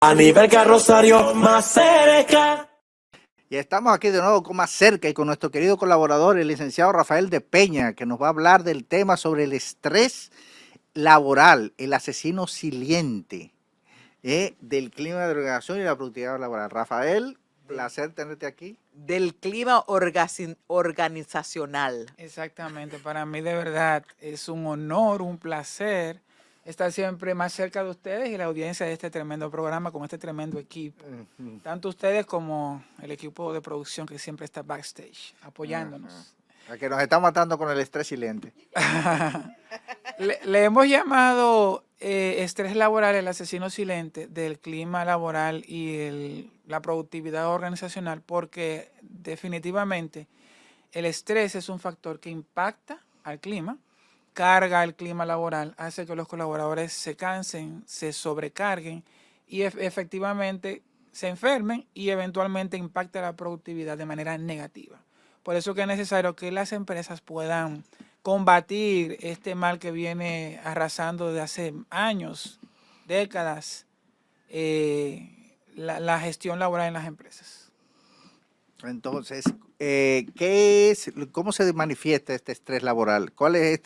A nivel Rosario más cerca. Y estamos aquí de nuevo con más cerca y con nuestro querido colaborador, el licenciado Rafael de Peña, que nos va a hablar del tema sobre el estrés laboral, el asesino silente del clima de organización y la productividad laboral. Rafael, placer tenerte aquí. Del clima organizacional. Exactamente, para mí de verdad es un honor, un placer estar siempre más cerca de ustedes y la audiencia de este tremendo programa con este tremendo equipo. Tanto ustedes como el equipo de producción que siempre está backstage apoyándonos. A que nos está matando con el estrés silente. Le hemos llamado estrés laboral el asesino silente del clima laboral y la productividad organizacional porque definitivamente el estrés es un factor que impacta al clima, carga el clima laboral, hace que los colaboradores se cansen, se sobrecarguen y efectivamente se enfermen y eventualmente impacta la productividad de manera negativa. Por eso que es necesario que las empresas puedan combatir este mal que viene arrasando desde hace años, décadas, la gestión laboral en las empresas. Entonces, ¿cómo se manifiesta este estrés laboral? ¿Cuál es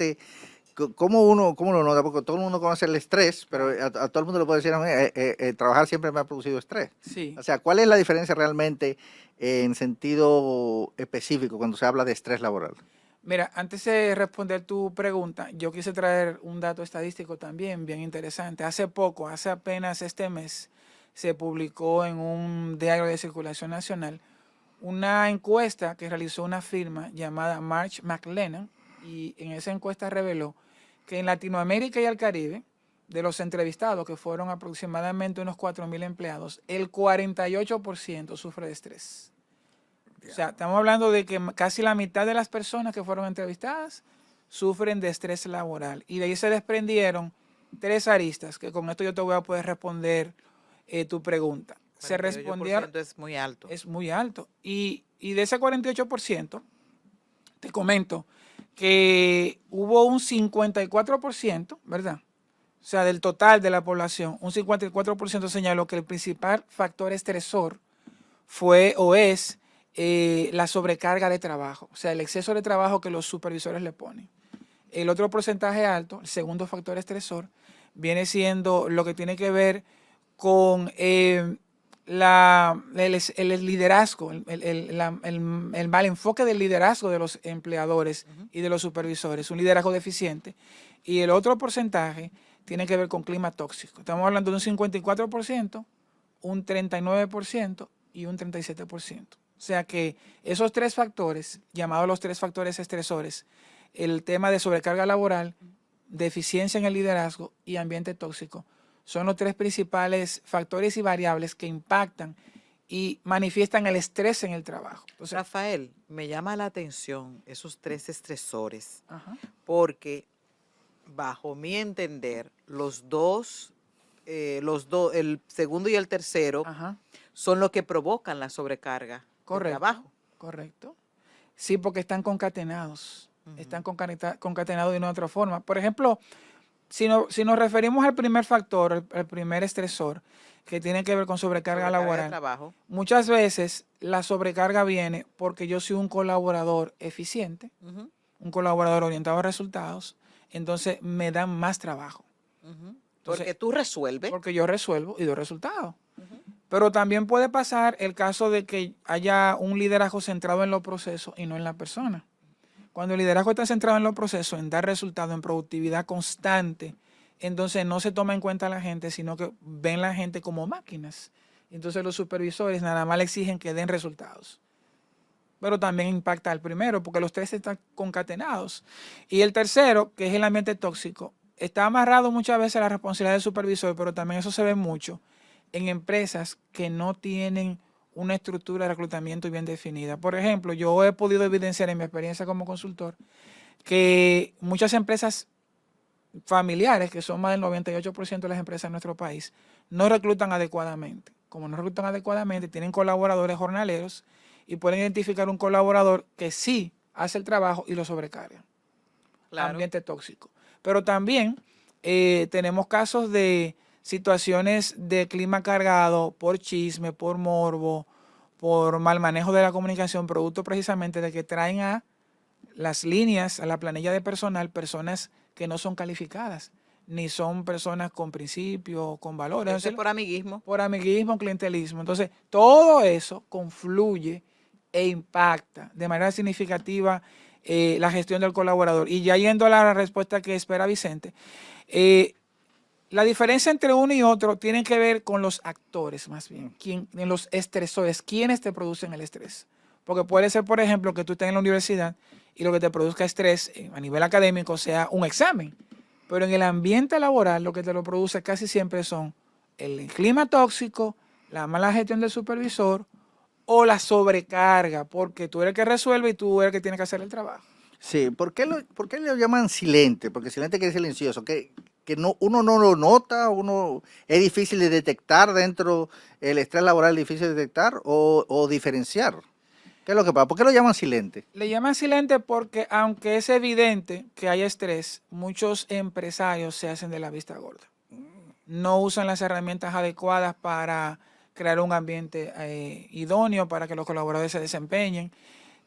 cómo lo nota? Porque todo el mundo conoce el estrés, pero a todo el mundo le puede decir, trabajar siempre me ha producido estrés. Sí. O sea, ¿cuál es la diferencia realmente en sentido específico cuando se habla de estrés laboral? Mira, antes de responder tu pregunta, yo quise traer un dato estadístico también bien interesante. Hace poco, hace apenas este mes, se publicó en un diario de circulación nacional una encuesta que realizó una firma llamada Marsh McLennan, y en esa encuesta reveló que en Latinoamérica y el Caribe, de los entrevistados, que fueron aproximadamente unos 4,000 empleados, el 48% sufre de estrés. O sea, estamos hablando de que casi la mitad de las personas que fueron entrevistadas sufren de estrés laboral. Y de ahí se desprendieron 3 aristas, que con esto yo te voy a poder responder tu pregunta. Se respondieron. Es muy alto. Es muy alto. Y de ese 48%, te comento que hubo un 54%, ¿verdad? O sea, del total de la población, un 54% señaló que el principal factor estresor fue o es la sobrecarga de trabajo, o sea, el exceso de trabajo que los supervisores le ponen. El otro porcentaje alto, el segundo factor estresor, viene siendo lo que tiene que ver con el liderazgo, el mal enfoque del liderazgo de los empleadores y de los supervisores, un liderazgo deficiente. Y el otro porcentaje tiene que ver con clima tóxico. Estamos hablando de un 54%, un 39% y un 37%. O sea que esos 3 factores, llamados los 3 factores estresores, el tema de sobrecarga laboral, deficiencia en el liderazgo y ambiente tóxico, son los 3 principales factores y variables que impactan y manifiestan el estrés en el trabajo. Entonces, Rafael, me llama la atención esos 3 estresores, porque bajo mi entender, el segundo y el tercero, son los que provocan la sobrecarga de trabajo. Correcto. Sí, porque están concatenados. Están concatenados de una u otra forma. Por ejemplo, si nos referimos al primer factor, el primer estresor, que tiene que ver con sobrecarga laboral, muchas veces la sobrecarga viene porque yo soy un colaborador eficiente, un colaborador orientado a resultados, entonces me dan más trabajo. Entonces, porque tú resuelves. Porque yo resuelvo y doy resultados. Pero también puede pasar el caso de que haya un liderazgo centrado en los procesos y no en la persona. Cuando el liderazgo está centrado en los procesos, en dar resultados, en productividad constante, entonces no se toma en cuenta a la gente, sino que ven a la gente como máquinas. Entonces los supervisores nada más le exigen que den resultados. Pero también impacta al primero, porque los 3 están concatenados. Y el tercero, que es el ambiente tóxico, está amarrado muchas veces a la responsabilidad del supervisor, pero también eso se ve mucho en empresas que no tienen una estructura de reclutamiento bien definida. Por ejemplo, yo he podido evidenciar en mi experiencia como consultor que muchas empresas familiares, que son más del 98% de las empresas en nuestro país, no reclutan adecuadamente. Como no reclutan adecuadamente, tienen colaboradores jornaleros y pueden identificar un colaborador que sí hace el trabajo y lo sobrecarga. Claro. Ambiente tóxico. Pero también tenemos casos de situaciones de clima cargado por chisme, por morbo, por mal manejo de la comunicación, producto precisamente de que traen a las líneas, a la planilla de personal, personas que no son calificadas, ni son personas con principios, con valores. Eso es por amiguismo. Por amiguismo, clientelismo. Entonces, todo eso confluye e impacta de manera significativa la gestión del colaborador. Y ya yendo a la respuesta que espera Vicente, la diferencia entre uno y otro tiene que ver con los actores, más bien, en los estresores, quiénes te producen el estrés. Porque puede ser, por ejemplo, que tú estés en la universidad y lo que te produzca estrés a nivel académico sea un examen. Pero en el ambiente laboral lo que te lo produce casi siempre son el clima tóxico, la mala gestión del supervisor o la sobrecarga, porque tú eres el que resuelve y tú eres el que tiene que hacer el trabajo. Sí, ¿por qué lo llaman silente? Porque silente quiere decir silencioso, que uno no lo nota, es difícil de detectar dentro, el estrés laboral es difícil de detectar o diferenciar. ¿Qué es lo que pasa? ¿Por qué lo llaman silente? Le llaman silente porque aunque es evidente que hay estrés, muchos empresarios se hacen de la vista gorda. No usan las herramientas adecuadas para crear un ambiente idóneo para que los colaboradores se desempeñen.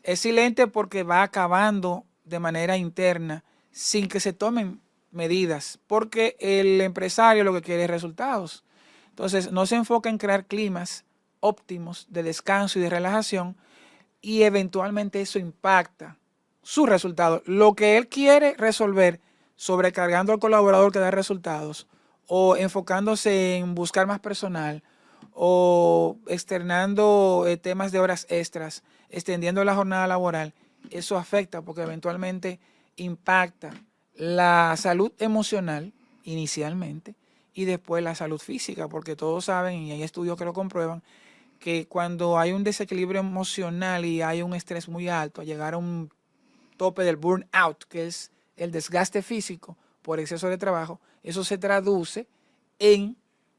Es silente porque va acabando de manera interna sin que se tomen medidas, porque el empresario lo que quiere es resultados. Entonces no se enfoca en crear climas óptimos de descanso y de relajación, y eventualmente eso impacta su resultado. Lo que él quiere resolver, sobrecargando al colaborador que da resultados, o enfocándose en buscar más personal, o externando temas de horas extras, extendiendo la jornada laboral, eso afecta porque eventualmente impacta la salud emocional inicialmente y después la salud física, porque todos saben, y hay estudios que lo comprueban, que cuando hay un desequilibrio emocional y hay un estrés muy alto, a llegar a un tope del burnout, que es el desgaste físico por exceso de trabajo, eso se traduce en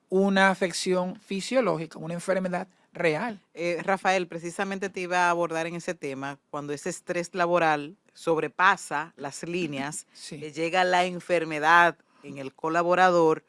una afección fisiológica, una enfermedad real. Rafael, precisamente te iba a abordar en ese tema, cuando ese estrés laboral sobrepasa las líneas, Sí. llega la enfermedad en el colaborador.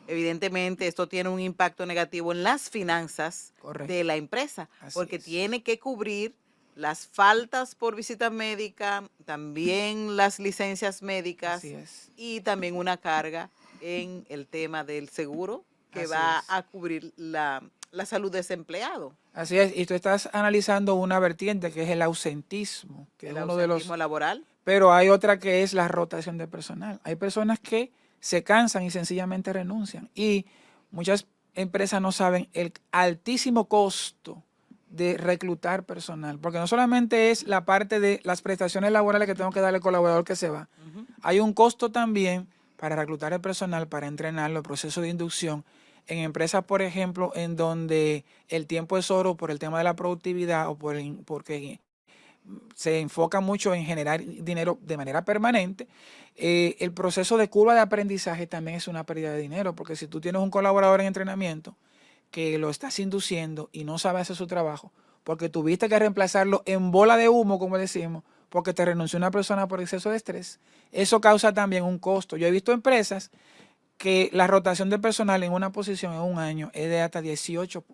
Evidentemente, esto tiene un impacto negativo en las finanzas Correcto. de la empresa, Así porque es. tiene que cubrir las faltas por visita médica, también las licencias médicas Así es. y también una carga en el tema del seguro que Así va es. a cubrir la salud de ese empleado. Así es, y tú estás analizando una vertiente que es el ausentismo, que El es uno de los... ausentismo laboral. Pero hay otra que es la rotación de personal. Hay personas que se cansan y sencillamente renuncian. Y muchas empresas no saben el altísimo costo de reclutar personal, porque no solamente es la parte de las prestaciones laborales que tengo que darle al colaborador que se va. Hay un costo también para reclutar el personal, para entrenarlo, el proceso de inducción. En empresas, por ejemplo, en donde el tiempo es oro por el tema de la productividad o porque se enfoca mucho en generar dinero de manera permanente, el proceso de curva de aprendizaje también es una pérdida de dinero, porque si tú tienes un colaborador en entrenamiento que lo estás induciendo y no sabe hacer su trabajo, porque tuviste que reemplazarlo en bola de humo, como decimos, porque te renunció una persona por exceso de estrés, eso causa también un costo. Yo he visto empresas que la rotación de personal en una posición en un año es de hasta 18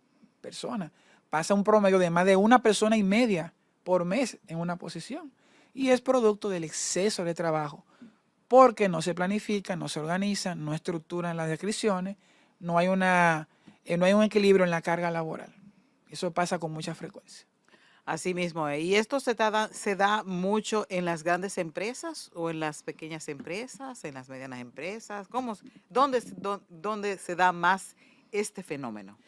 personas. Pasa un promedio de más de 1,5 personas por mes en una posición. Y es producto del exceso de trabajo, porque no se planifica, no se organiza, no estructuran las descripciones, no hay un equilibrio en la carga laboral. Eso pasa con mucha frecuencia. Así mismo. ¿Y esto se da mucho en las grandes empresas o en las pequeñas empresas, en las medianas empresas? ¿Dónde se da más este fenómeno?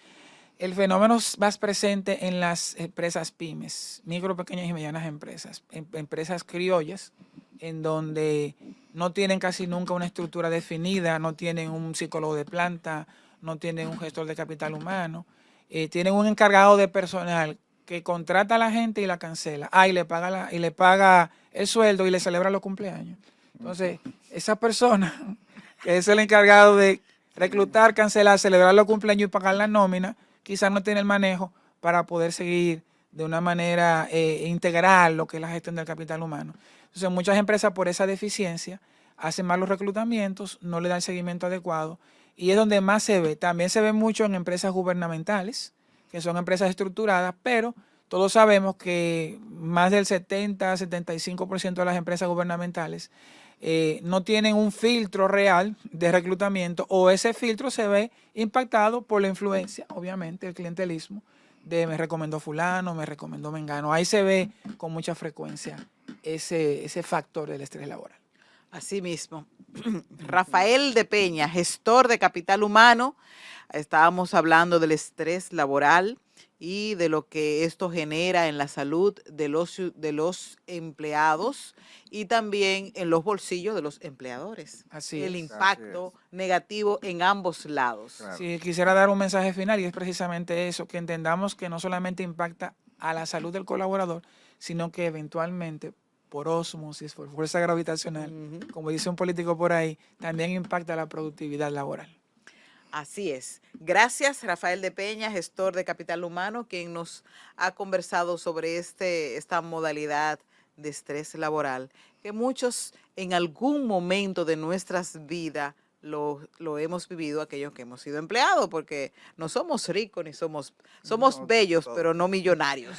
El fenómeno es más presente en las empresas pymes, micro, pequeñas y medianas empresas, empresas criollas, en donde no tienen casi nunca una estructura definida, no tienen un psicólogo de planta, no tienen un gestor de capital humano, tienen un encargado de personal que contrata a la gente y la cancela. Y le paga el sueldo y le celebra los cumpleaños. Entonces, esa persona que es el encargado de reclutar, cancelar, celebrar los cumpleaños y pagar la nómina, quizás no tiene el manejo para poder seguir de una manera integral lo que es la gestión del capital humano. Entonces, muchas empresas por esa deficiencia hacen malos reclutamientos, no le dan seguimiento adecuado y es donde más se ve. También se ve mucho en empresas gubernamentales, que son empresas estructuradas, pero todos sabemos que más del 70-75% de las empresas gubernamentales no tienen un filtro real de reclutamiento, o ese filtro se ve impactado por la influencia, obviamente, el clientelismo, de me recomendó fulano, me recomendó mengano. Ahí se ve con mucha frecuencia ese factor del estrés laboral. Así mismo. Rafael de Peña, gestor de capital humano. Estábamos hablando del estrés laboral y de lo que esto genera en la salud de los empleados y también en los bolsillos de los empleadores. Así el es. impacto negativo en ambos lados. Claro. Sí, quisiera dar un mensaje final y es precisamente eso, que entendamos que no solamente impacta a la salud del colaborador, sino que eventualmente por ósmosis, por fuerza gravitacional, como dice un político por ahí, también impacta la productividad laboral. Así es. Gracias, Rafael de Peña, gestor de capital humano, quien nos ha conversado sobre esta modalidad de estrés laboral, que muchos en algún momento de nuestras vidas lo hemos vivido, aquellos que hemos sido empleados, porque no somos ricos ni somos bellos, pero no millonarios.